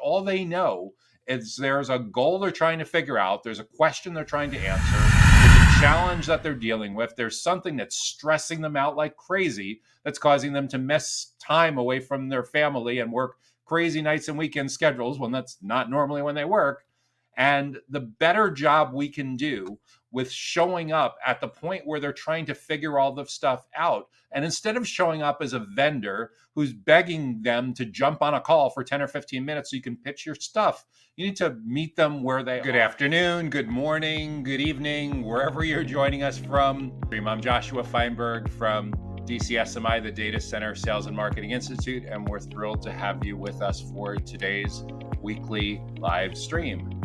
all they know is there's a goal they're trying to figure out, there's a question they're trying to answer, there's a challenge that they're dealing with, there's something that's stressing them out like crazy that's causing them to miss time away from their family and work crazy nights and weekend schedules when that's not normally when they work. And the better job we can do with showing up at the point where they're trying to figure all the stuff out, and instead of showing up as a vendor who's begging them to jump on a call for 10 or 15 minutes so you can pitch your stuff, you need to meet them where they are. Good afternoon, good morning, good evening, wherever you're joining us from. I'm Joshua Feinberg from DCSMI, the Data Center Sales and Marketing Institute, and we're thrilled to have you with us for today's weekly live stream.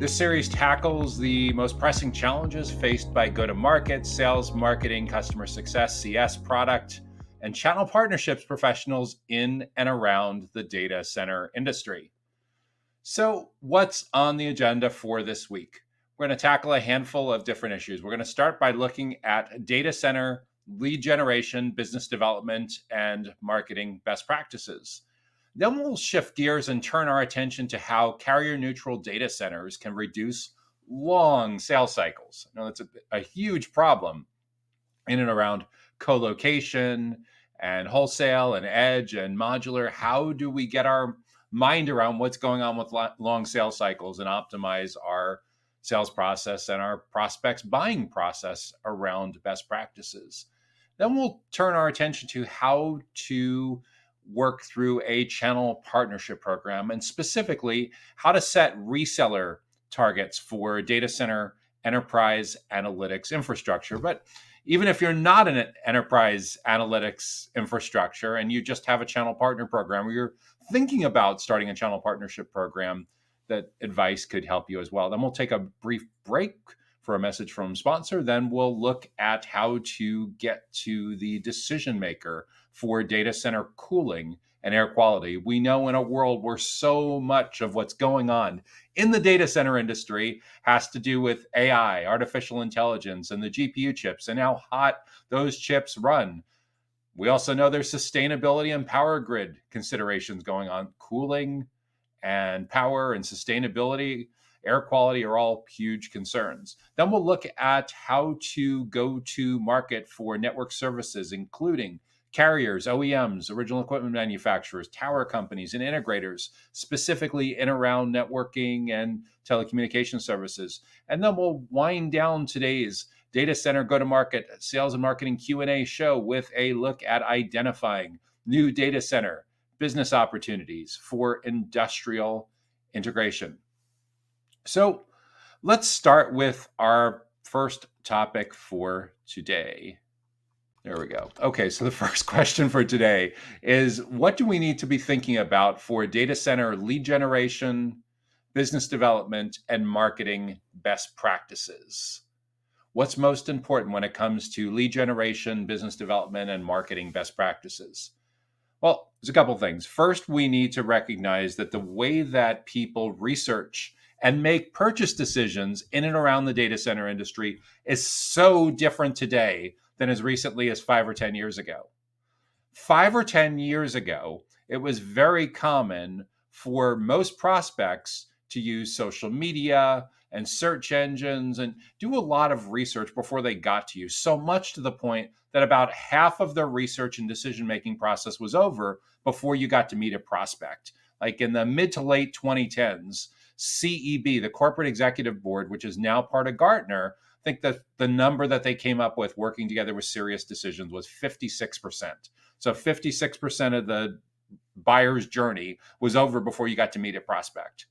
This series tackles the most pressing challenges faced by go-to-market, sales, marketing, customer success, CS, product, and channel partnerships professionals in and around the data center industry. So what's on the agenda for this week? We're going to tackle a handful of different issues. We're going to start by looking at data center lead generation, business development, and marketing best practices. Then we'll shift gears and turn our attention to how carrier-neutral data centers can reduce long sales cycles. Now, that's a huge problem in and around co-location and wholesale and edge and modular. How do we get our mind around what's going on with long sales cycles and optimize our sales process and our prospects' buying process around best practices? Then we'll turn our attention to how to work through a channel partnership program, and specifically how to set reseller targets for data center enterprise analytics infrastructure. But even if you're not in an enterprise analytics infrastructure and you just have a channel partner program, or you're thinking about starting a channel partnership program, that advice could help you as well. Then we'll take a brief break for a message from sponsor. Then we'll look at how to get to the decision maker for data center cooling and air quality. We know in a world where so much of what's going on in the data center industry has to do with AI, artificial intelligence, and the GPU chips, and how hot those chips run. We also know there's sustainability and power grid considerations going on. Cooling and power and sustainability, air quality are all huge concerns. Then we'll look at how to go to market for network services, including carriers, OEMs, original equipment manufacturers, tower companies, and integrators, specifically in around networking and telecommunication services. And then we'll wind down today's data center go-to-market sales and marketing Q&A show with a look at identifying new data center business opportunities for industrial integration. So let's start with our first topic for today. There we go. Okay, so the first question for today is, what do we need to be thinking about for data center lead generation, business development, and marketing best practices? What's most important when it comes to lead generation, business development, and marketing best practices? Well, there's a couple things. First, we need to recognize that the way that people research and make purchase decisions in and around the data center industry is so different today than as recently as 5 or 10 years ago. 5 or 10 years ago, it was very common for most prospects to use social media and search engines and do a lot of research before they got to you, so much to the point that about half of their research and decision-making process was over before you got to meet a prospect. Like in the mid to late 2010s, CEB, the Corporate Executive Board, which is now part of Gartner, I think that the number that they came up with working together with Serious Decisions was 56%. So 56% of the buyer's journey was over before you got to meet a prospect.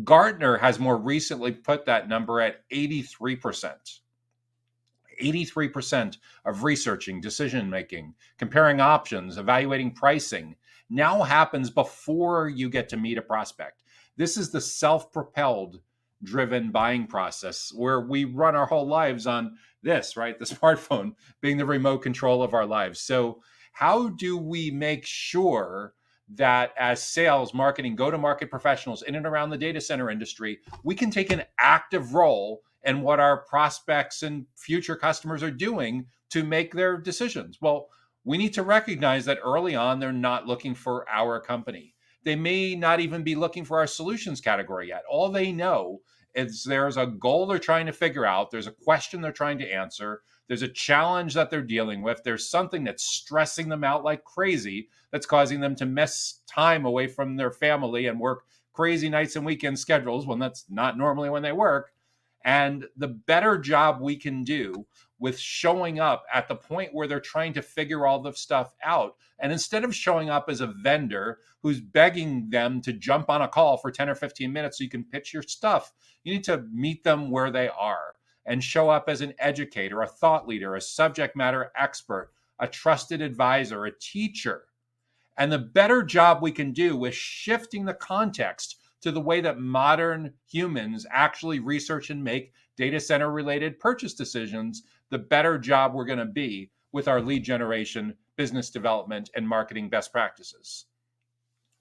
Gartner has more recently put that number at 83%. 83% of researching, decision-making, comparing options, evaluating pricing now happens before you get to meet a prospect. This is the self-propelled driven buying process where we run our whole lives on this, right? The smartphone being the remote control of our lives. So how do we make sure that as sales, marketing, go-to-market professionals in and around the data center industry, we can take an active role in what our prospects and future customers are doing to make their decisions? Well, we need to recognize that early on, they're not looking for our company. They may not even be looking for our solutions category yet. All they know is there's a goal they're trying to figure out, there's a question they're trying to answer, there's a challenge that they're dealing with, there's something that's stressing them out like crazy that's causing them to miss time away from their family and work crazy nights and weekend schedules when that's not normally when they work. And the better job we can do with showing up at the point where they're trying to figure all the stuff out, and instead of showing up as a vendor who's begging them to jump on a call for 10 or 15 minutes so you can pitch your stuff, you need to meet them where they are and show up as an educator, a thought leader, a subject matter expert, a trusted advisor, a teacher. And the better job we can do with shifting the context to the way that modern humans actually research and make data center related purchase decisions, the better job we're going to be with our lead generation, business development, and marketing best practices.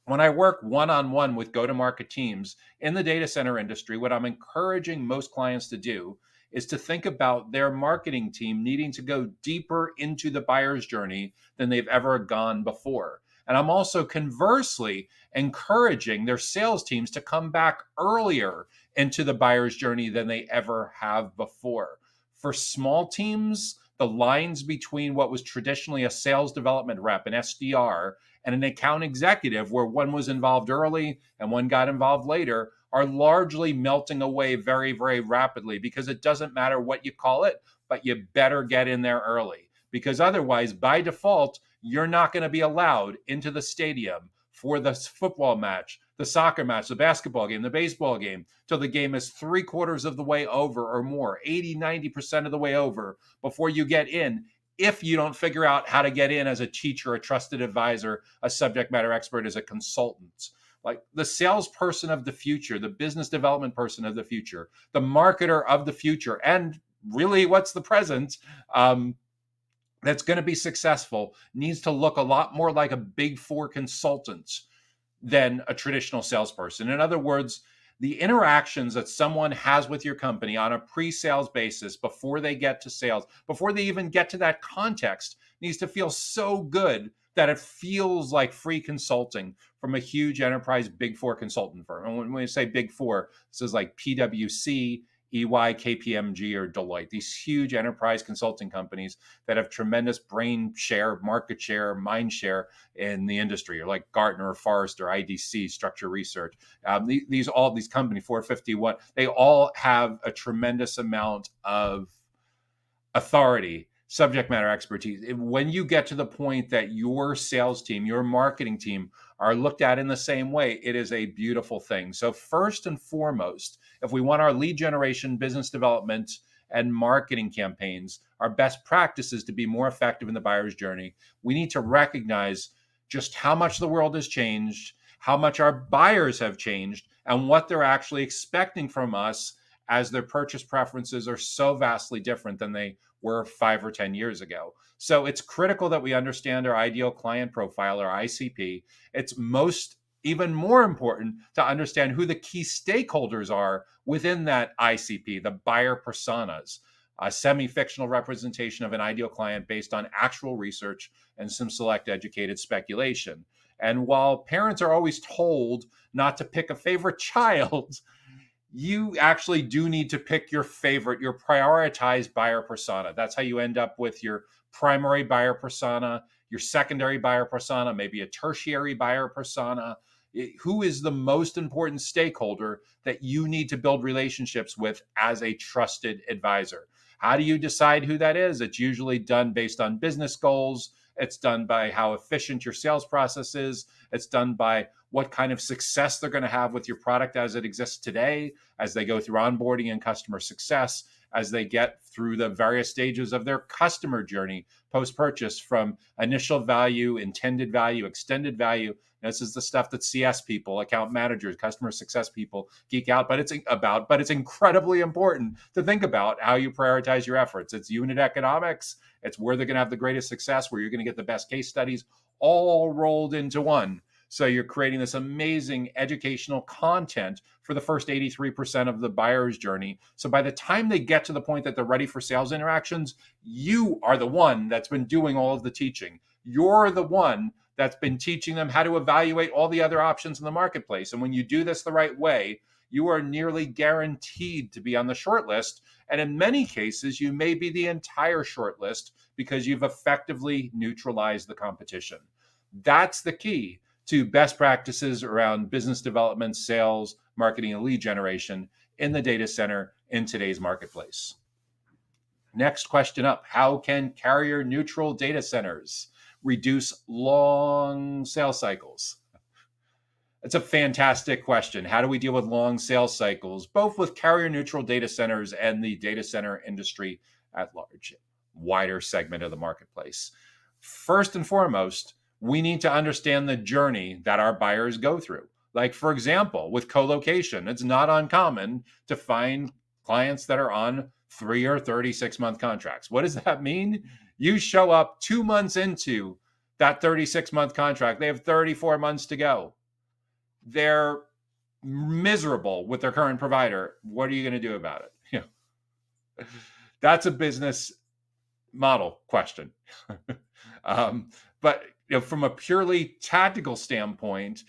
When I work one-on-one with go-to-market teams in the data center industry, what I'm encouraging most clients to do is to think about their marketing team needing to go deeper into the buyer's journey than they've ever gone before. And I'm also conversely encouraging their sales teams to come back earlier into the buyer's journey than they ever have before. For small teams, the lines between what was traditionally a sales development rep, an SDR, and an account executive, where one was involved early and one got involved later, are largely melting away very, very rapidly, because it doesn't matter what you call it, but you better get in there early, because otherwise, by default, you're not going to be allowed into the stadium for the football match, the soccer match, the basketball game, the baseball game, till the game is 3/4 of the way over or more, 80, 90% of the way over before you get in, if you don't figure out how to get in as a teacher, a trusted advisor, a subject matter expert, as a consultant. Like the salesperson of the future, the business development person of the future, the marketer of the future, and really what's the present, that's going to be successful needs to look a lot more like a big four consultant than a traditional salesperson. In other words, the interactions that someone has with your company on a pre-sales basis before they get to sales, before they even get to that context, needs to feel so good that it feels like free consulting from a huge enterprise big four consultant firm. And when we say big four, this is like PwC, EY, KPMG, or Deloitte, these huge enterprise consulting companies that have tremendous brain share, market share, mind share in the industry, or like Gartner or Forrester, IDC, Structure Research. All these companies, 451, they all have a tremendous amount of authority, subject matter expertise. When you get to the point that your sales team, your marketing team are looked at in the same way, it is a beautiful thing. So first and foremost, if we want our lead generation, business development, and marketing campaigns, our best practices to be more effective in the buyer's journey, we need to recognize just how much the world has changed, how much our buyers have changed, and what they're actually expecting from us, as their purchase preferences are so vastly different than they were 5 or 10 years ago. So it's critical that we understand our ideal client profile, or ICP. It's even more important to understand who the key stakeholders are within that ICP, the buyer personas, a semi-fictional representation of an ideal client based on actual research and some select educated speculation. And while parents are always told not to pick a favorite child, you actually do need to pick your favorite, your prioritized buyer persona. That's how you end up with your primary buyer persona, your secondary buyer persona, maybe a tertiary buyer persona. Who is the most important stakeholder that you need to build relationships with as a trusted advisor? How do you decide who that is? It's usually done based on business goals. It's done by how efficient your sales process is. It's done by what kind of success they're going to have with your product as it exists today, as they go through onboarding and customer success, as they get through the various stages of their customer journey post-purchase, from initial value, intended value, extended value. This is the stuff that CS people, account managers, customer success people geek out, but it's incredibly important to think about how you prioritize your efforts. It's unit economics. It's where they're going to have the greatest success, where you're going to get the best case studies, all rolled into one. So you're creating this amazing educational content for the first 83% of the buyer's journey. So by the time they get to the point that they're ready for sales interactions, you are the one that's been doing all of the teaching. You're the one that's been teaching them how to evaluate all the other options in the marketplace. And when you do this the right way, you are nearly guaranteed to be on the short list. And in many cases, you may be the entire short list because you've effectively neutralized the competition. That's the key to best practices around business development, sales, marketing, and lead generation in the data center in today's marketplace. Next question up: how can carrier neutral data centers reduce long sales cycles? It's a fantastic question. How do we deal with long sales cycles, both with carrier neutral data centers and the data center industry at large, wider segment of the marketplace? First and foremost, we need to understand the journey that our buyers go through. Like, for example, with co-location, it's not uncommon to find clients that are on 3 or 36-month contracts. What does that mean? You show up 2 months into that 36-month contract. They have 34 months to go. They're miserable with their current provider. What are you going to do about it? That's a business model question. But from a purely tactical standpoint,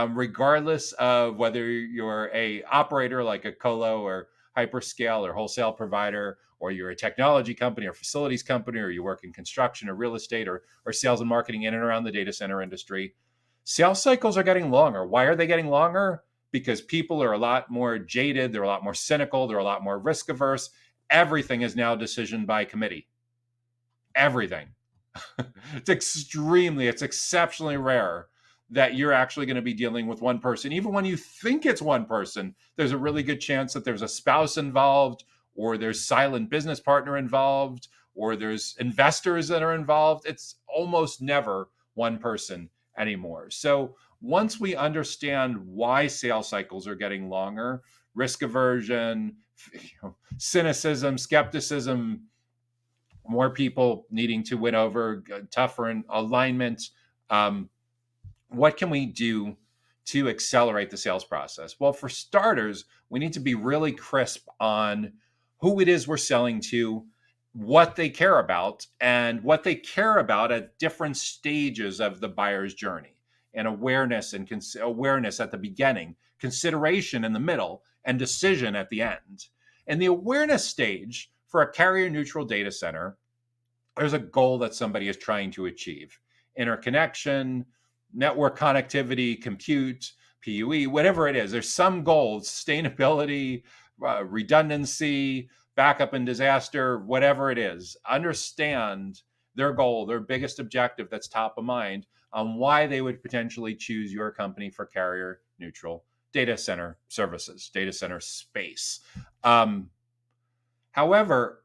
regardless of whether you're a operator like a colo or hyperscale or wholesale provider, or you're a technology company or facilities company, or you work in construction or real estate or sales and marketing in and around the data center industry, sales cycles are getting longer. Why are they getting longer? Because people are a lot more jaded. They're a lot more cynical. They're a lot more risk averse. Everything is now decision by committee. Everything. It's exceptionally rare that you're actually going to be dealing with one person. Even when you think it's one person, there's a really good chance that there's a spouse involved, or there's silent business partner involved, or there's investors that are involved. It's almost never one person anymore. So once we understand why sales cycles are getting longer, risk aversion, cynicism, skepticism, more people needing to win over, tougher alignment, what can we do to accelerate the sales process? Well, for starters, we need to be really crisp on who it is we're selling to, what they care about, and what they care about at different stages of the buyer's journey. And awareness at the beginning, consideration in the middle, and decision at the end. In the awareness stage, for a carrier neutral data center, there's a goal that somebody is trying to achieve. Interconnection, network connectivity, compute, PUE, whatever it is. There's some goals: sustainability, redundancy, backup and disaster, whatever it is. Understand their goal, their biggest objective that's top of mind on why they would potentially choose your company for carrier neutral data center services, data center space. However,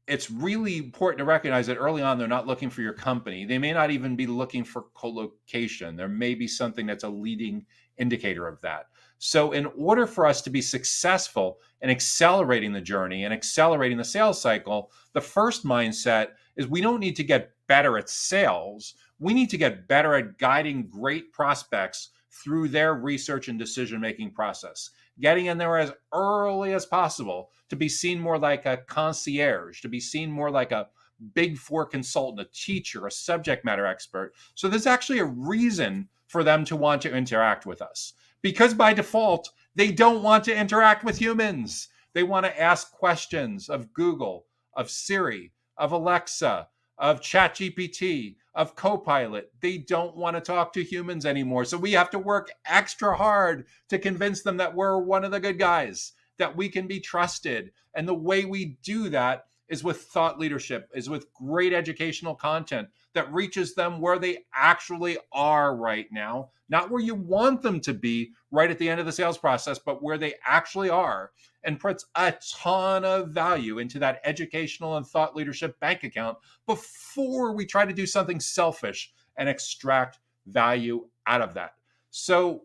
it's really important to recognize that early on, they're not looking for your company. They may not even be looking for co-location. There may be something that's a leading indicator of that. So in order for us to be successful in accelerating the journey and accelerating the sales cycle, the first mindset is we don't need to get better at sales. We need to get better at guiding great prospects through their research and decision-making process, getting in there as early as possible to be seen more like a concierge, to be seen more like a Big Four consultant, a teacher, a subject matter expert. So there's actually a reason for them to want to interact with us, because by default, they don't want to interact with humans. They want to ask questions of Google, of Siri, of Alexa, of ChatGPT, of Copilot. They don't want to talk to humans anymore. So we have to work extra hard to convince them that we're one of the good guys, that we can be trusted. And the way we do that is with thought leadership, is with great educational content that reaches them where they actually are right now, not where you want them to be right at the end of the sales process, but where they actually are, and puts a ton of value into that educational and thought leadership bank account before we try to do something selfish and extract value out of that. So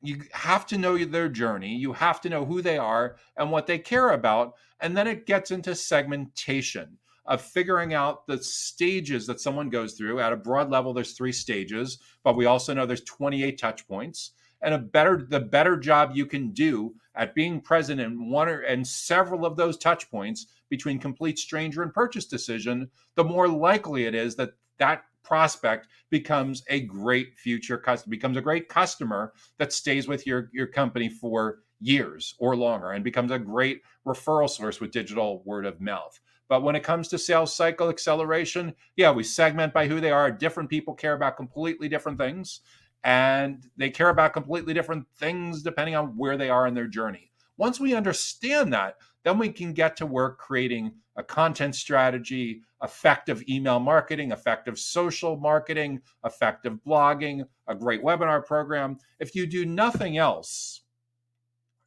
you have to know their journey. You have to know who they are and what they care about. And then it gets into segmentation of figuring out the stages that someone goes through. At a broad level, there's 3 stages, but we also know there's 28 touch points. And the better job you can do at being present in one and several of those touch points between complete stranger and purchase decision, the more likely it is that prospect becomes a great future customer, becomes a great customer that stays with your company for years or longer and becomes a great referral source with digital word of mouth. But when it comes to sales cycle acceleration, yeah, we segment by who they are. Different people care about completely different things, and they care about completely different things depending on where they are in their journey. Once we understand that, then we can get to work creating a content strategy, effective email marketing, effective social marketing, effective blogging, a great webinar program. If you do nothing else,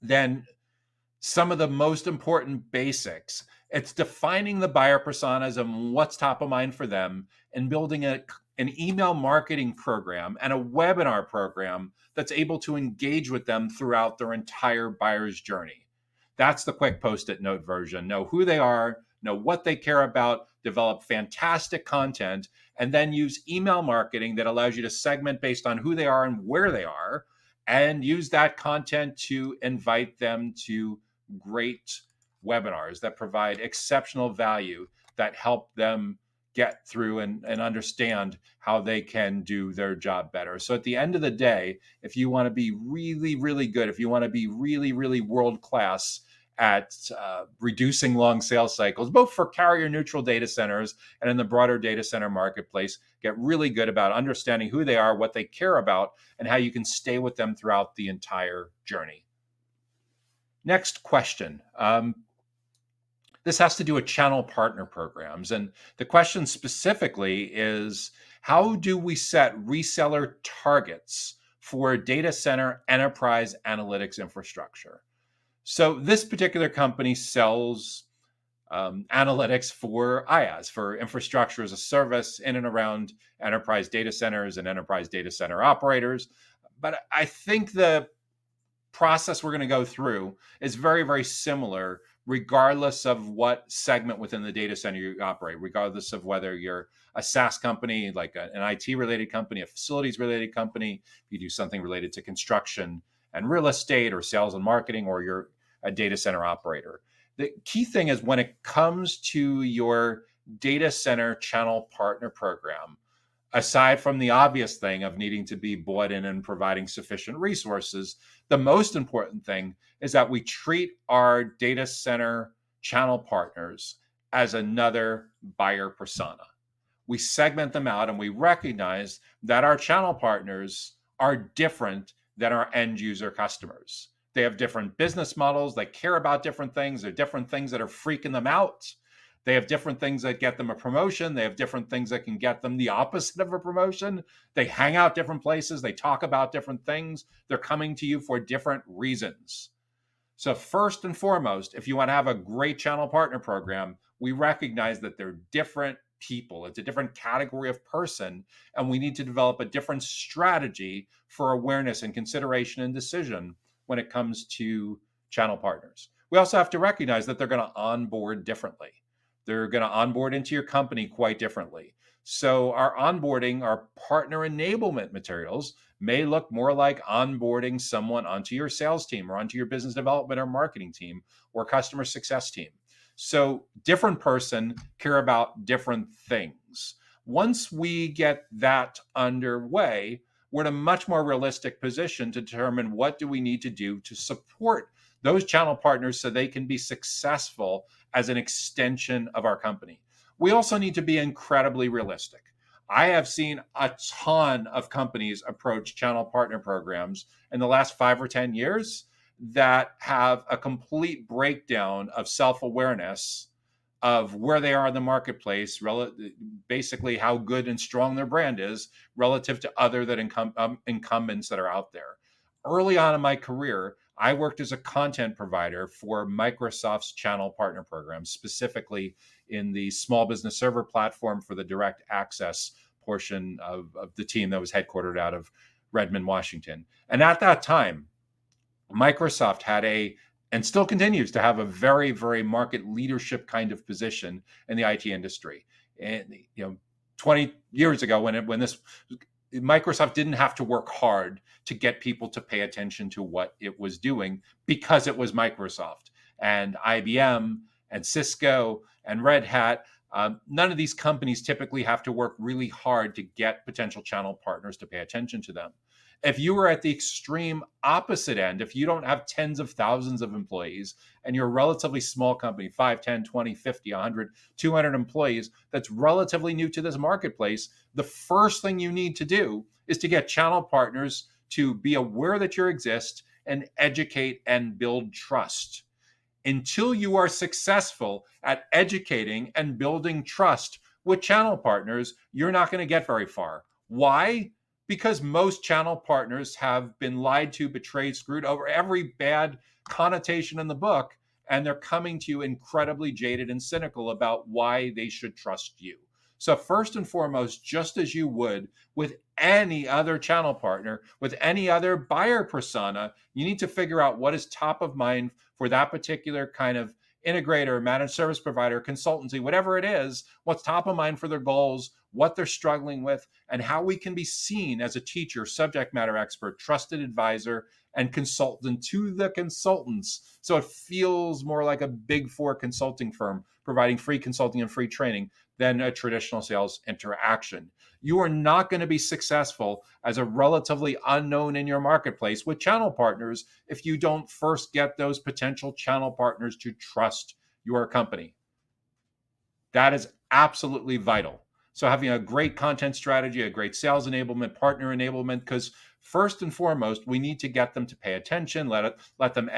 then some of the most important basics, it's defining the buyer personas and what's top of mind for them, and building an email marketing program and a webinar program that's able to engage with them throughout their entire buyer's journey. That's the quick post-it note version. Know who they are, know what they care about, develop fantastic content, and then use email marketing that allows you to segment based on who they are and where they are, and use that content to invite them to great webinars that provide exceptional value, that help them get through and understand how they can do their job better. So at the end of the day, if you want to be really, really good, if you want to be really, really world class at reducing long sales cycles, both for carrier neutral data centers and in the broader data center marketplace, get really good about understanding who they are, what they care about, and how you can stay with them throughout the entire journey. Next question. This has to do with channel partner programs. And the question specifically is, how do we set reseller targets for data center enterprise analytics infrastructure? So this particular company sells analytics for IaaS, for infrastructure as a service in and around enterprise data centers and enterprise data center operators. But I think the process we're going to go through is very, very similar, regardless of what segment within the data center you operate, regardless of whether you're a SaaS company, like an IT related company, a facilities related company, if you do something related to construction and real estate or sales and marketing, or you're a data center operator. The key thing is, when it comes to your data center channel partner program, aside from the obvious thing of needing to be bought in and providing sufficient resources, the most important thing is that we treat our data center channel partners as another buyer persona. We segment them out and we recognize that our channel partners are different than our end user customers. They have different business models. They care about different things. There are different things that are freaking them out. They have different things that get them a promotion. They have different things that can get them the opposite of a promotion. They hang out different places. They talk about different things. They're coming to you for different reasons. So first and foremost, if you want to have a great channel partner program, we recognize that they're different people. It's a different category of person, and we need to develop a different strategy for awareness and consideration and decision when it comes to channel partners. We also have to recognize that they're going to onboard differently. They're going to onboard into your company quite differently. So our onboarding, our partner enablement materials may look more like onboarding someone onto your sales team or onto your business development or marketing team or customer success team. So different person, care about different things. Once we get that underway, we're in a much more realistic position to determine what do we need to do to support those channel partners so they can be successful as an extension of our company. We also need to be incredibly realistic. I have seen a ton of companies approach channel partner programs in the last 5 or 10 years that have a complete breakdown of self-awareness of where they are in the marketplace, basically how good and strong their brand is relative to other incumbents that are out there. Early on in my career, I worked as a content provider for Microsoft's channel partner program, specifically in the small business server platform for the direct access portion of the team that was headquartered out of Redmond, Washington. And at that time, Microsoft had and still continues to have a very, very market leadership kind of position in the IT industry. And 20 years ago, when Microsoft didn't have to work hard to get people to pay attention to what it was doing because it was Microsoft. And IBM and Cisco and Red Hat None of these companies typically have to work really hard to get potential channel partners to pay attention to them. If you were at the extreme opposite end, if you don't have tens of thousands of employees and you're a relatively small company, 5, 10, 20, 50, 100, 200 employees, that's relatively new to this marketplace, the first thing you need to do is to get channel partners to be aware that you exist and educate and build trust. Until you are successful at educating and building trust with channel partners, you're not going to get very far. Why? Because most channel partners have been lied to, betrayed, screwed over, every bad connotation in the book, and they're coming to you incredibly jaded and cynical about why they should trust you. So first and foremost, just as you would with any other channel partner, with any other buyer persona, you need to figure out what is top of mind for that particular kind of integrator, managed service provider, consultancy, whatever it is, what's top of mind for their goals, what they're struggling with, and how we can be seen as a teacher, subject matter expert, trusted advisor, and consultant to the consultants. So it feels more like a big four consulting firm providing free consulting and free training than a traditional sales interaction. You are not going to be successful as a relatively unknown in your marketplace with channel partners if you don't first get those potential channel partners to trust your company. That is absolutely vital. So having a great content strategy, a great sales enablement, partner enablement, because first and foremost, we need to get them to pay attention, let them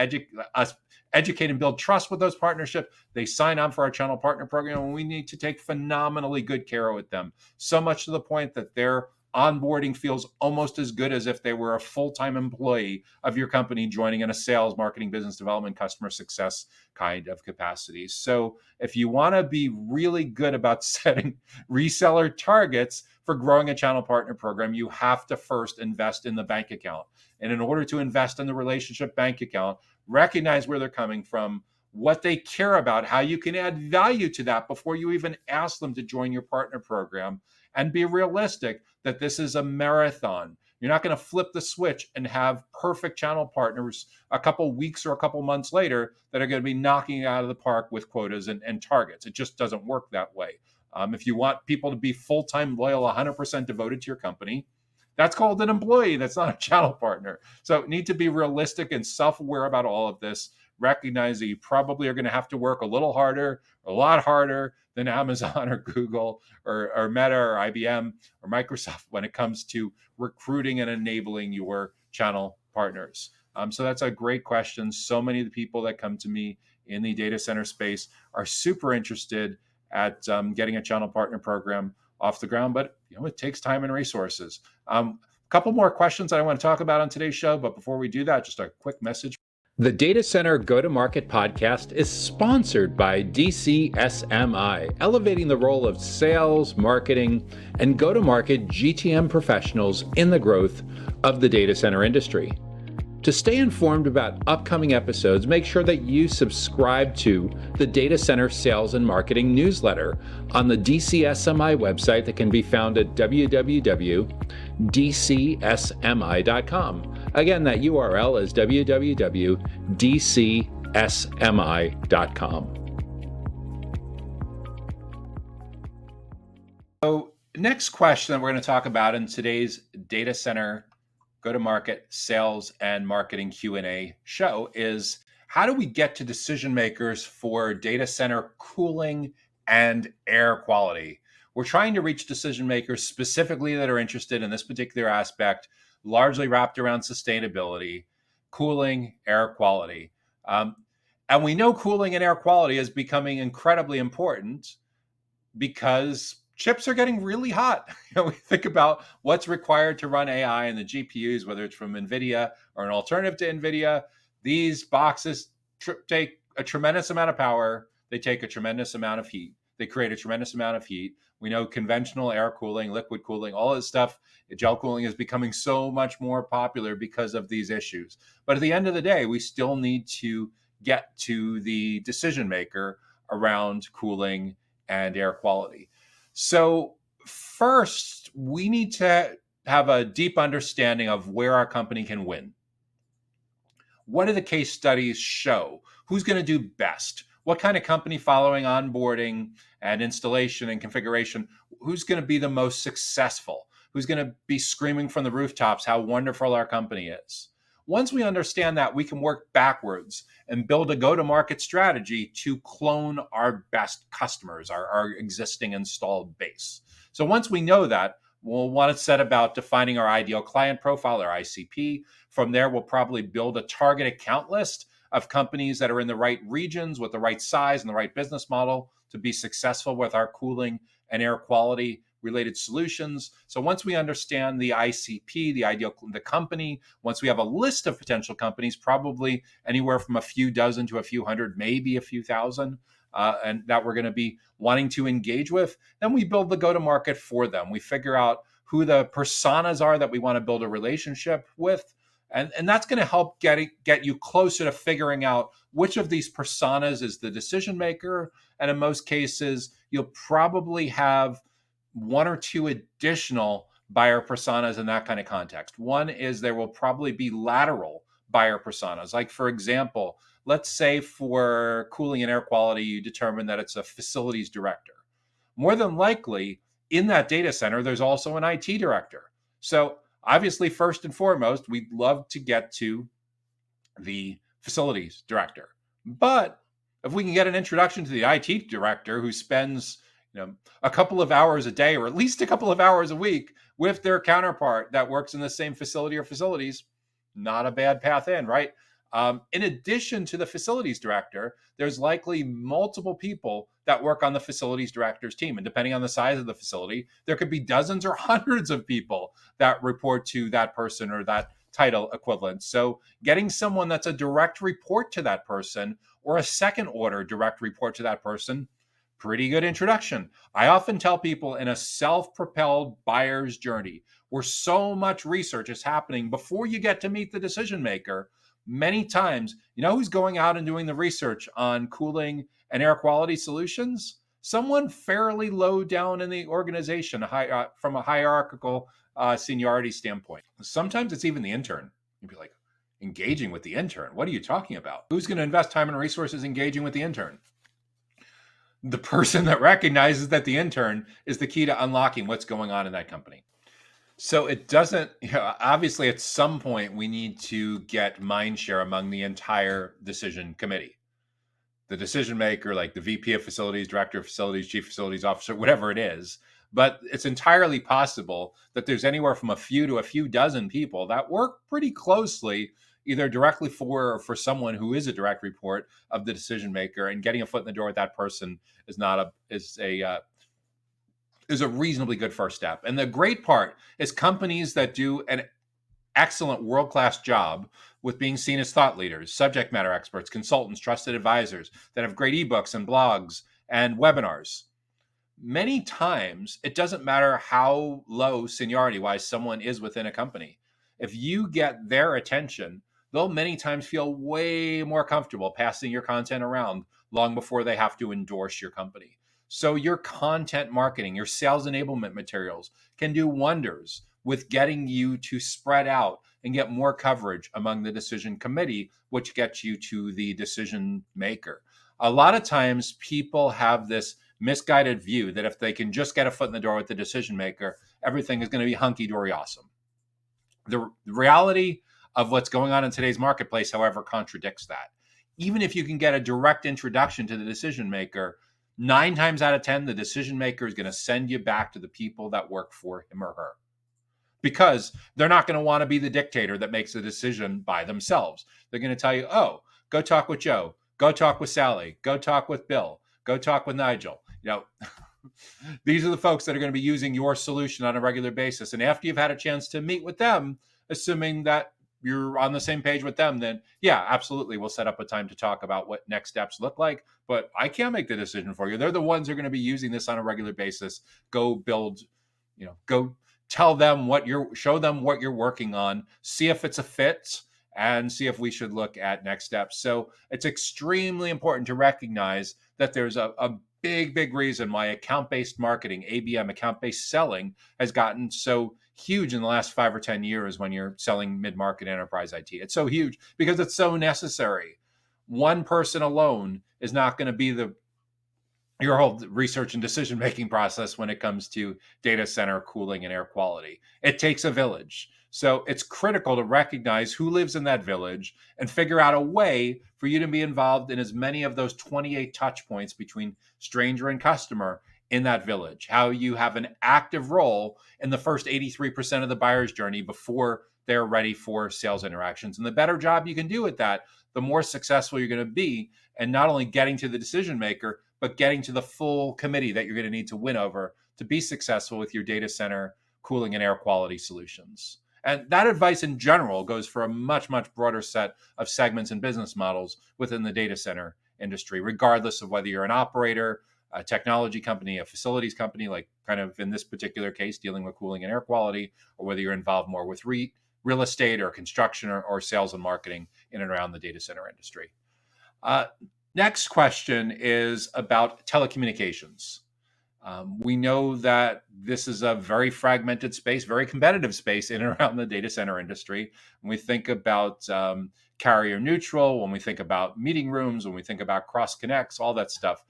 educate and build trust with those partnerships. They sign on for our channel partner program, and we need to take phenomenally good care of them. So much to the point that their onboarding feels almost as good as if they were a full-time employee of your company joining in a sales, marketing, business development, customer success kind of capacity. So if you want to be really good about setting reseller targets for growing a channel partner program, you have to first invest in the bank account. And in order to invest in the relationship bank account, recognize where they're coming from, what they care about, how you can add value to that before you even ask them to join your partner program, and be realistic that this is a marathon. You're not going to flip the switch and have perfect channel partners a couple weeks or a couple months later that are going to be knocking it out of the park with quotas and targets. It just doesn't work that way. If you want people to be full-time, loyal, 100% devoted to your company, that's called an employee. That's not a channel partner. So need to be realistic and self-aware about all of this. Recognize that you probably are going to have to work a little harder, a lot harder than Amazon or Google or Meta or IBM or Microsoft when it comes to recruiting and enabling your channel partners. So that's a great question. So many of the people that come to me in the data center space are super interested at getting a channel partner program off the ground, but it takes time and resources. A couple more questions that I want to talk about on today's show, but before we do that, just a quick message. The Data Center Go-to-Market podcast is sponsored by DCSMI, elevating the role of sales, marketing, and go-to-market GTM professionals in the growth of the data center industry. To stay informed about upcoming episodes, make sure that you subscribe to the Data Center Sales and Marketing newsletter on the DCSMI website that can be found at www.dcsmi.com. Again, that URL is www.dcsmi.com. So, next question that we're going to talk about in today's Data Center Go-to-Market Sales and Marketing Q&A show is, how do we get to decision makers for data center cooling and air quality? We're trying to reach decision makers specifically that are interested in this particular aspect, largely wrapped around sustainability, cooling, air quality. And we know cooling and air quality is becoming incredibly important because chips are getting really hot. We think about what's required to run AI and the GPUs, whether it's from NVIDIA or an alternative to NVIDIA. These boxes take a tremendous amount of power. They take a tremendous amount of heat. They create a tremendous amount of heat. We know conventional air cooling, liquid cooling, all this stuff, gel cooling is becoming so much more popular because of these issues. But at the end of the day, we still need to get to the decision maker around cooling and air quality. So first, we need to have a deep understanding of where our company can win. What do the case studies show? Who's going to do best? what kind of company following onboarding and installation and configuration, who's going to be the most successful, who's going to be screaming from the rooftops how wonderful our company is. Once we understand that, we can work backwards and build a go-to-market strategy to clone our best customers, our existing installed base. So once we know that, we'll want to set about defining our ideal client profile, or ICP. From there, we'll probably build a target account list of companies that are in the right regions with the right size and the right business model to be successful with our cooling and air quality related solutions. So once we understand the ICP, the company, once we have a list of potential companies, probably anywhere from a few dozen to a few hundred, maybe a few thousand, and that we're going to be wanting to engage with, then we build the go-to-market for them. We figure out who the personas are that we want to build a relationship with. And that's going to help get you closer to figuring out which of these personas is the decision maker. And in most cases, you'll probably have one or two additional buyer personas in that kind of context. One is there will probably be lateral buyer personas. Like, for example, let's say for cooling and air quality, you determine that it's a facilities director. More than likely, in that data center, there's also an IT director. So obviously, first and foremost, we'd love to get to the facilities director. But if we can get an introduction to the IT director who spends a couple of hours a day, or at least a couple of hours a week, with their counterpart that works in the same facility or facilities, not a bad path in, right? In addition to the facilities director, there's likely multiple people that work on the facilities director's team. And depending on the size of the facility, there could be dozens or hundreds of people that report to that person or that title equivalent. So getting someone that's a direct report to that person or a second order direct report to that person, pretty good introduction. I often tell people, in a self-propelled buyer's journey where so much research is happening before you get to meet the decision maker, many times, who's going out and doing the research on cooling and air quality solutions? Someone fairly low down in the organization, from a hierarchical seniority standpoint. Sometimes it's even the intern. You'd be like, engaging with the intern? What are you talking about? Who's going to invest time and resources engaging with the intern? The person that recognizes that the intern is the key to unlocking what's going on in that company. So it doesn't, obviously at some point we need to get mind share among the entire decision committee. The decision maker, like the VP of facilities, director of facilities, chief facilities officer, whatever it is. But it's entirely possible that there's anywhere from a few to a few dozen people that work pretty closely, either directly for or for someone who is a direct report of the decision maker, and getting a foot in the door with that person is a reasonably good first step. And the great part is companies that do an excellent world-class job with being seen as thought leaders, subject matter experts, consultants, trusted advisors that have great ebooks and blogs and webinars. Many times, it doesn't matter how low seniority-wise someone is within a company. If you get their attention, they'll many times feel way more comfortable passing your content around long before they have to endorse your company. So your content marketing, your sales enablement materials can do wonders with getting you to spread out and get more coverage among the decision committee, which gets you to the decision maker. A lot of times people have this misguided view that if they can just get a foot in the door with the decision maker, everything is going to be hunky-dory awesome. The reality of what's going on in today's marketplace, however, contradicts that. Even if you can get a direct introduction to the decision maker, 9 times out of 10, the decision maker is going to send you back to the people that work for him or her, because they're not going to want to be the dictator that makes a decision by themselves. They're going to tell you, oh, go talk with Joe, go talk with Sally, go talk with Bill, go talk with Nigel. These are the folks that are going to be using your solution on a regular basis. And after you've had a chance to meet with them, assuming that you're on the same page with them, then yeah, absolutely, we'll set up a time to talk about what next steps look like. But I can't make the decision for you. They're the ones who are going to be using this on a regular basis. Go build, go tell them show them what you're working on, see if it's a fit, and see if we should look at next steps. So it's extremely important to recognize that there's a big reason why account-based marketing, ABM, account-based selling, has gotten so huge in the last 5 or 10 years when you're selling mid-market enterprise IT. It's so huge because it's so necessary. one person alone is not going to be your whole research and decision making process when it comes to data center cooling and air quality. It takes a village. So it's critical to recognize who lives in that village and figure out a way for you to be involved in as many of those 28 touch points between stranger and customer in that village. How you have an active role in the first 83% of the buyer's journey before they're ready for sales interactions. And the better job you can do at that, the more successful you're going to be, and not only getting to the decision maker, but getting to the full committee that you're going to need to win over to be successful with your data center cooling and air quality solutions. And that advice in general goes for a much, much broader set of segments and business models within the data center industry, regardless of whether you're an operator, a technology company, a facilities company, like kind of in this particular case, dealing with cooling and air quality, or whether you're involved more with real estate or construction or sales and marketing in and around the data center industry. Next question is about telecommunications. We know that this is a very fragmented space, very competitive space in and around the data center industry. When we think about carrier neutral, when we think about meeting rooms, when we think about cross connects, all that stuff.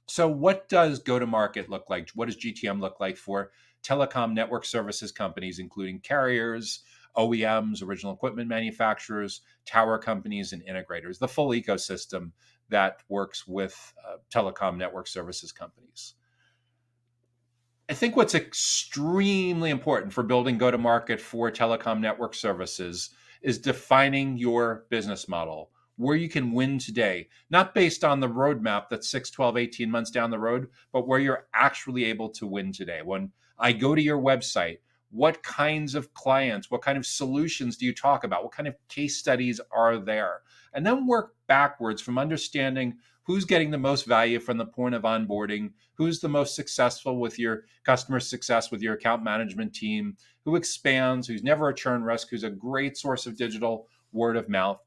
So what does go-to-market look like? What does GTM look like for telecom network services companies, including carriers, OEMs, original equipment manufacturers, tower companies, and integrators, the full ecosystem that works with telecom network services companies? I think what's extremely important for building go-to-market for telecom network services is defining your business model, where you can win today, not based on the roadmap that's 6, 12, 18 months down the road, but where you're actually able to win today. When I go to your website, what kinds of clients, what kind of solutions do you talk about? What kind of case studies are there? And then work backwards from understanding who's getting the most value from the point of onboarding, who's the most successful with your customer success, with your account management team, who expands, who's never a churn risk, who's a great source of digital word of mouth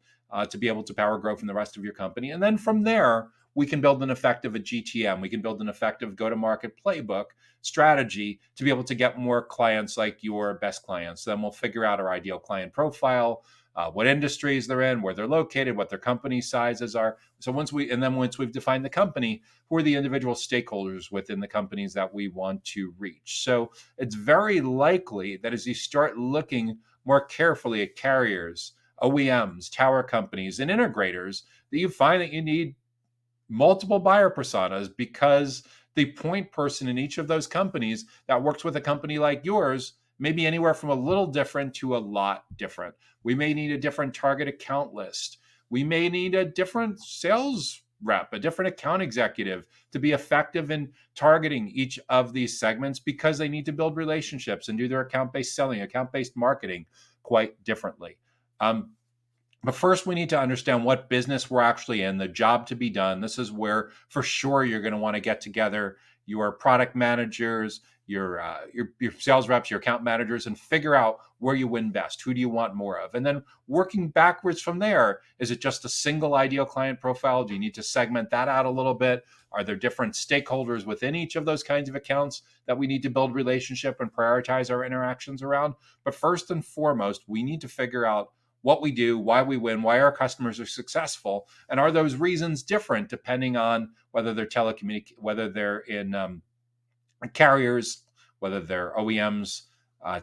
to be able to power growth in the rest of your company. And then from there, we can build an effective GTM. We can build an effective go-to-market playbook strategy to be able to get more clients like your best clients. Then we'll figure out our ideal client profile, what industries they're in, where they're located, what their company sizes are. So once we've defined the company, who are the individual stakeholders within the companies that we want to reach? So it's very likely that as you start looking more carefully at carriers, OEMs, tower companies, and integrators, that you find that you need multiple buyer personas, because the point person in each of those companies that works with a company like yours may be anywhere from a little different to a lot different. We may need a different target account list. We may need a different sales rep, a different account executive to be effective in targeting each of these segments, because they need to build relationships and do their account-based selling, account-based marketing quite differently. But first, we need to understand what business we're actually in, the job to be done. This is where, for sure, you're going to want to get together your product managers, your sales reps, your account managers, and figure out where you win best. Who do you want more of? And then working backwards from there, is it just a single ideal client profile? Do you need to segment that out a little bit? Are there different stakeholders within each of those kinds of accounts that we need to build relationship and prioritize our interactions around? But first and foremost, we need to figure out what we do, why we win, why our customers are successful, and are those reasons different depending on whether they're whether they're in carriers, whether they're OEMs,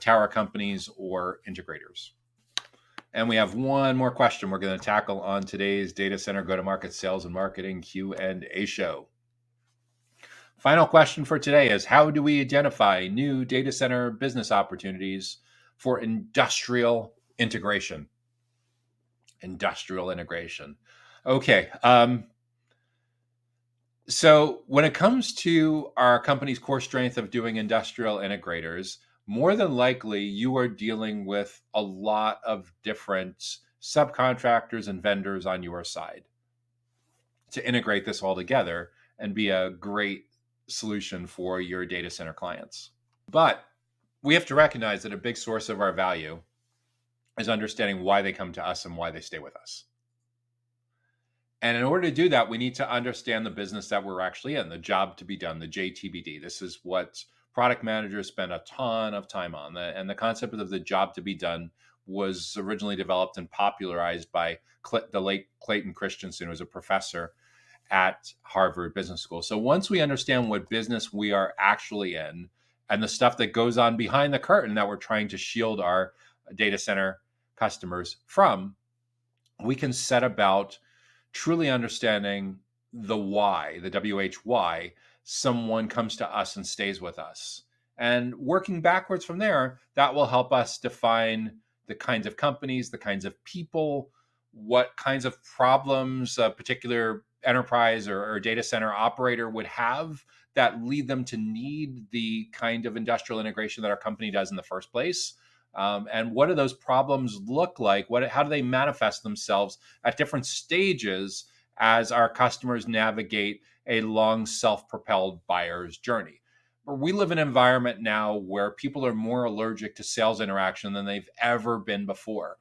tower companies, or integrators. And we have one more question we're going to tackle on today's Data Center Go-to-Market Sales and Marketing Q&A show. Final question for today is, how do we identify new data center business opportunities for industrial integration? Industrial integration. Okay. So when it comes to our company's core strength of doing industrial integrators, more than likely you are dealing with a lot of different subcontractors and vendors on your side to integrate this all together and be a great solution for your data center clients. But we have to recognize that a big source of our value is understanding why they come to us and why they stay with us. And in order to do that, we need to understand the business that we're actually in, the job to be done, the JTBD. This is what product managers spend a ton of time on. And the concept of the job to be done was originally developed and popularized by the late Clayton Christensen, who was a professor at Harvard Business School. So once we understand what business we are actually in and the stuff that goes on behind the curtain that we're trying to shield our data center customers from, we can set about truly understanding the why, the WHY, someone comes to us and stays with us. And working backwards from there, that will help us define the kinds of companies, the kinds of people, what kinds of problems a particular enterprise or data center operator would have that lead them to need the kind of industrial integration that our company does in the first place. And what do those problems look like? How do they manifest themselves at different stages as our customers navigate a long self-propelled buyer's journey? We live in an environment now where people are more allergic to sales interaction than they've ever been before.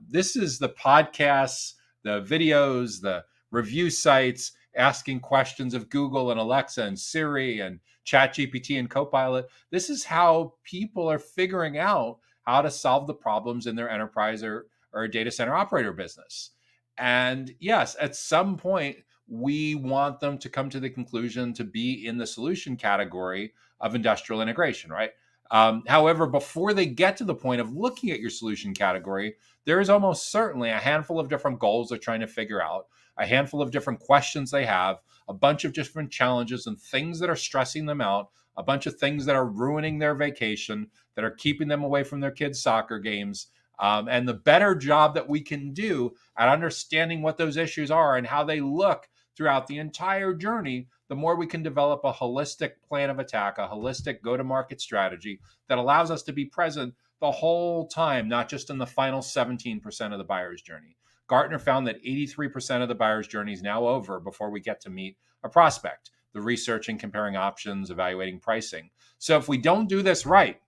This is the podcasts, the videos, the review sites, asking questions of Google and Alexa and Siri and ChatGPT and Copilot. This is how people are figuring out how to solve the problems in their enterprise or data center operator business. And yes, at some point, we want them to come to the conclusion to be in the solution category of industrial integration, right? However, before they get to the point of looking at your solution category, there is almost certainly a handful of different goals they're trying to figure out, a handful of different questions they have, a bunch of different challenges and things that are stressing them out, a bunch of things that are ruining their vacation, that are keeping them away from their kids' soccer games. And the better job that we can do at understanding what those issues are and how they look throughout the entire journey, the more we can develop a holistic plan of attack, a holistic go-to-market strategy that allows us to be present the whole time, not just in the final 17% of the buyer's journey. Gartner found that 83% of the buyer's journey is now over before we get to meet a prospect, the researching, comparing options, evaluating pricing. So if we don't do this right,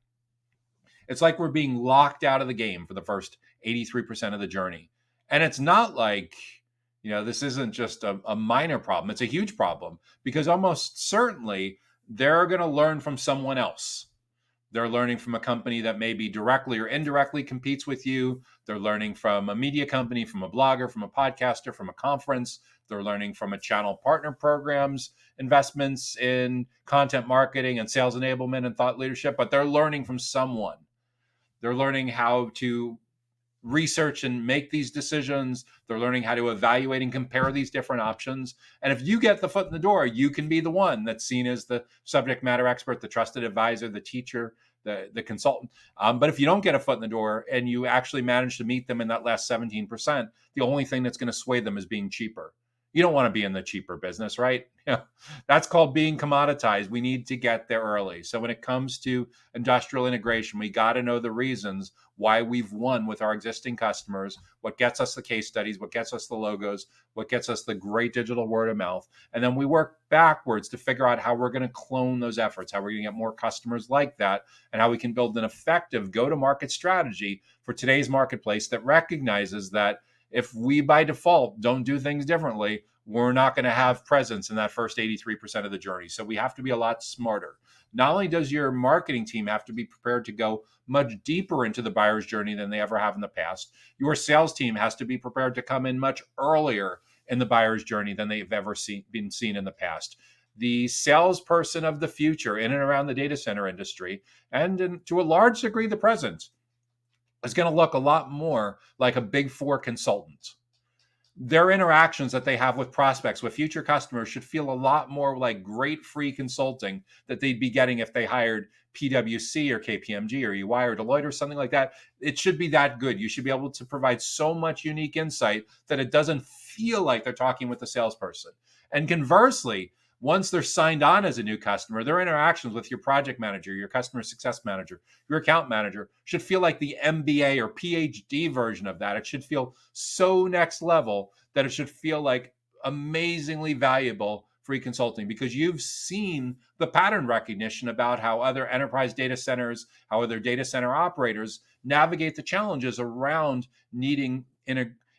it's like we're being locked out of the game for the first 83% of the journey. And it's not like, this isn't just a minor problem. It's a huge problem because almost certainly they're going to learn from someone else. They're learning from a company that maybe directly or indirectly competes with you. They're learning from a media company, from a blogger, from a podcaster, from a conference. They're learning from a channel partner programs, investments in content marketing and sales enablement and thought leadership, but they're learning from someone. They're learning how to research and make these decisions. They're learning how to evaluate and compare these different options. And if you get the foot in the door, you can be the one that's seen as the subject matter expert, the trusted advisor, the teacher, the consultant. But if you don't get a foot in the door and you actually manage to meet them in that last 17%, the only thing that's going to sway them is being cheaper. You don't want to be in the cheaper business, right? That's called being commoditized. We need to get there early. So when it comes to industrial integration, we got to know the reasons why we've won with our existing customers, what gets us the case studies, what gets us the logos, what gets us the great digital word of mouth. And then we work backwards to figure out how we're going to clone those efforts, how we're going to get more customers like that, and how we can build an effective go-to-market strategy for today's marketplace that recognizes that if we by default don't do things differently, we're not going to have presence in that first 83% of the journey. So we have to be a lot smarter. Not only does your marketing team have to be prepared to go much deeper into the buyer's journey than they ever have in the past, your sales team has to be prepared to come in much earlier in the buyer's journey than they've ever been seen in the past. The salesperson of the future in and around the data center industry, and to a large degree the present, is going to look a lot more like a Big Four consultant. Their interactions that they have with prospects, with future customers, should feel a lot more like great free consulting that they'd be getting if they hired PwC or KPMG or EY or Deloitte or something like that. It should be that good. You should be able to provide so much unique insight that it doesn't feel like they're talking with a salesperson. And conversely, once they're signed on as a new customer, their interactions with your project manager, your customer success manager, your account manager should feel like the MBA or PhD version of that. It should feel so next level that it should feel like amazingly valuable free consulting because you've seen the pattern recognition about how other enterprise data centers, how other data center operators navigate the challenges around needing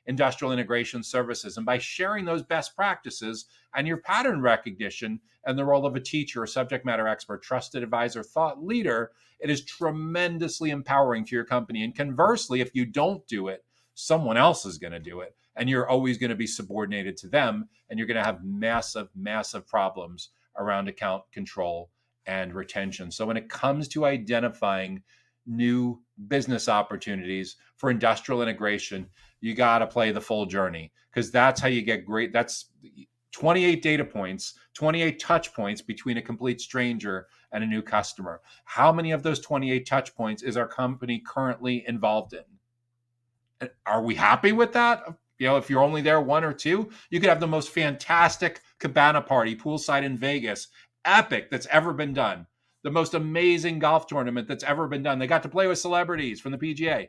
industrial integration services. And by sharing those best practices and your pattern recognition and the role of a teacher, a subject matter expert, trusted advisor, thought leader, it is tremendously empowering to your company. And conversely, if you don't do it, someone else is going to do it. and you're always going to be subordinated to them, and you're going to have massive problems around account control and retention. So when it comes to identifying new business opportunities for industrial integration, you got to play the full journey, because that's how you get great. That's 28 data points, 28 touch points between a complete stranger and a new customer. How many of those 28 touch points is our company currently involved in? Are we happy with that? If you're only there one or two, you could have the most fantastic cabana party poolside in Vegas, epic, that's ever been done. The most amazing golf tournament that's ever been done. They got to play with celebrities from the PGA.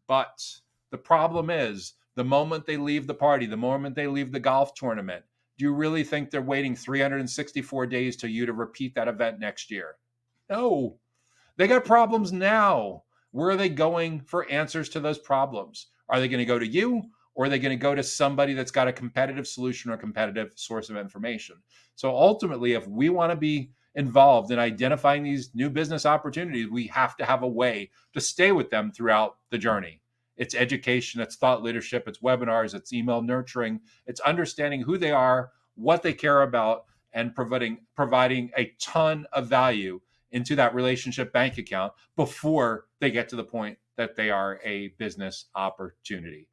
But the problem is, the moment they leave the party, the moment they leave the golf tournament, do you really think they're waiting 364 days to you to repeat that event next year? No. They got problems now. Where are they going for answers to those problems? Are they going to go to you, or are they going to go to somebody that's got a competitive solution or competitive source of information? So ultimately, if we want to be involved in identifying these new business opportunities, we have to have a way to stay with them throughout the journey. It's education, it's thought leadership, it's webinars, it's email nurturing, it's understanding who they are, what they care about, and providing a ton of value into that relationship bank account before they get to the point that they are a business opportunity.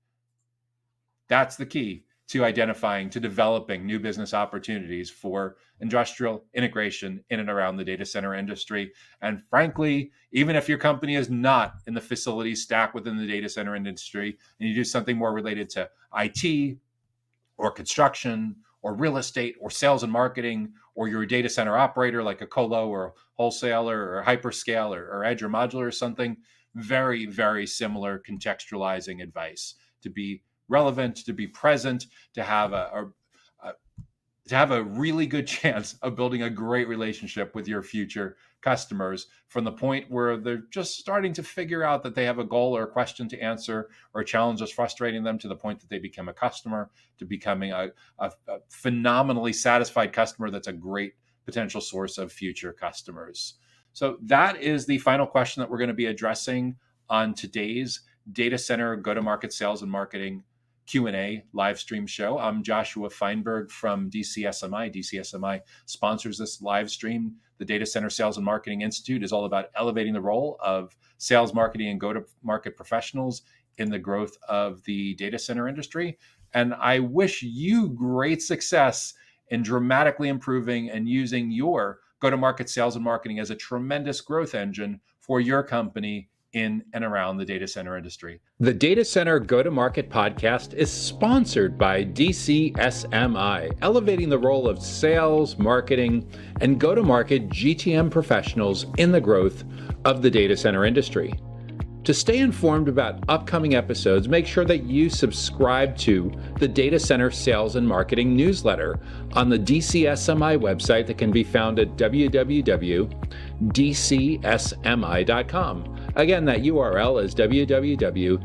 That's the key to identifying, to developing new business opportunities for industrial integration in and around the data center industry. And frankly, even if your company is not in the facilities stack within the data center industry, and you do something more related to IT or construction or real estate or sales and marketing, or you're a data center operator like a colo or a wholesaler or a hyperscale or edge or modular or something, very, very similar contextualizing advice to be relevant, to be present, to have a really good chance of building a great relationship with your future customers from the point where they're just starting to figure out that they have a goal or a question to answer, or a challenge that's frustrating them, to the point that they become a customer, to becoming a phenomenally satisfied customer that's a great potential source of future customers. So that is the final question that we're going to be addressing on today's Data Center Go-to-Market Sales and Marketing Q&A live stream show. I'm Joshua Feinberg from DCSMI. DCSMI sponsors this live stream. The Data Center Sales and Marketing Institute is all about elevating the role of sales, marketing, and go-to-market professionals in the growth of the data center industry. And I wish you great success in dramatically improving and using your go-to-market sales and marketing as a tremendous growth engine for your company in and around the data center industry. The Data Center Go-to-Market podcast is sponsored by DCSMI, elevating the role of sales, marketing, and go-to-market GTM professionals in the growth of the data center industry. To stay informed about upcoming episodes, make sure that you subscribe to the Data Center Sales and Marketing newsletter on the DCSMI website that can be found at www.dcsmi.com. Again, that URL is www.dcsmi.com.